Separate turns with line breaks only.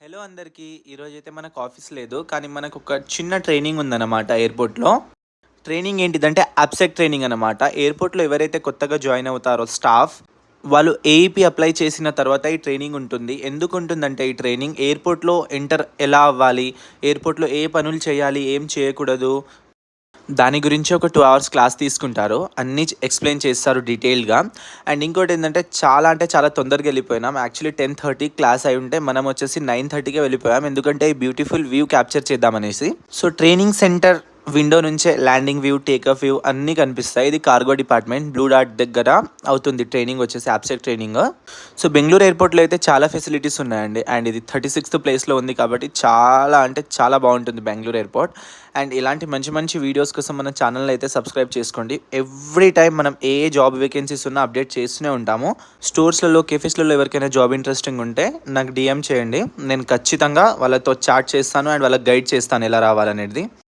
Hello అందరికీ. ఈరోజైతే మనకు ఆఫీస్ లేదు. కానీ మనకు ఒక చిన్న ట్రైనింగ్ ఉందన్నమాట ఎయిర్‌పోర్ట్‌లో. ట్రైనింగ్ ఏంటిదంటే అబ్సెక్ ట్రైనింగ్ అన్నమాట. ఎయిర్‌పోర్ట్‌లో ఎవరైతే కొత్తగా జాయిన్ అవుతారో స్టాఫ్, వాళ్ళు ఏఈపీ అప్లై చేసిన తర్వాత ఈ ట్రైనింగ్ ఉంటుంది. ఎందుకుంటుందంటే ఈ ట్రైనింగ్ ఎయిర్‌పోర్ట్‌లో ఎంటర్ ఎలా అవ్వాలి, ఎయిర్‌పోర్ట్‌లో ఏ పనులు చేయాలి, ఏం చేయకూడదు, దాని గురించి ఒక 2 అవర్స్ క్లాస్ తీసుకుంటారు. అన్నీ ఎక్స్‌ప్లెయిన్ చేస్తారు డీటెయిల్‌గా. అండ్ ఇంకోటేందంటే చాలా అంటే చాలా తొందరగా వెళ్ళిపోయినాం. యాక్చువల్లీ 10:30 క్లాస్ అయ్యుంటే మనం వచ్చేసి 9:30కే వెళ్ళిపోయాం. ఎందుకంటే ఈ బ్యూటిఫుల్ వ్యూ క్యాప్చర్ చేద్దామనేసి. సో, ట్రైనింగ్ సెంటర్ విండో నుంచే landing view, take off view అన్నీ కనిపిస్తాయి. ఇది కార్గో డిపార్ట్మెంట్ బ్లూ డార్ట్ దగ్గర అవుతుంది ట్రైనింగ్ వచ్చేసి అబ్సెక్ ట్రైనింగ్. సో, బెంగుళూరు ఎయిర్‌పోర్ట్‌లో అయితే చాలా ఫెసిలిటీస్ ఉన్నాయండి. అండ్ ఇది 36థ్ ప్లేస్‌లో ఉంది కాబట్టి చాలా అంటే చాలా బాగుంటుంది బెంగుళూరు ఎయిర్‌పోర్ట్. అండ్ ఇలాంటి మంచి మంచి వీడియోస్ కోసం మన ఛానల్ని అయితే సబ్స్క్రైబ్ చేసుకోండి. ఎవ్రీ టైం మనం ఏ జాబ్ వేకెన్సీస్ ఉన్నా అప్డేట్ చేస్తూనే ఉంటాము. స్టోర్స్లలో, కేఫేస్లలో ఎవరికైనా జాబ్ ఇంట్రెస్టింగ్ ఉంటే నాకు డీఎం చేయండి. నేను ఖచ్చితంగా వాళ్ళతో చాట్ చేస్తాను అండ్ వాళ్ళకి గైడ్ చేస్తాను ఎలా రావాలనేది.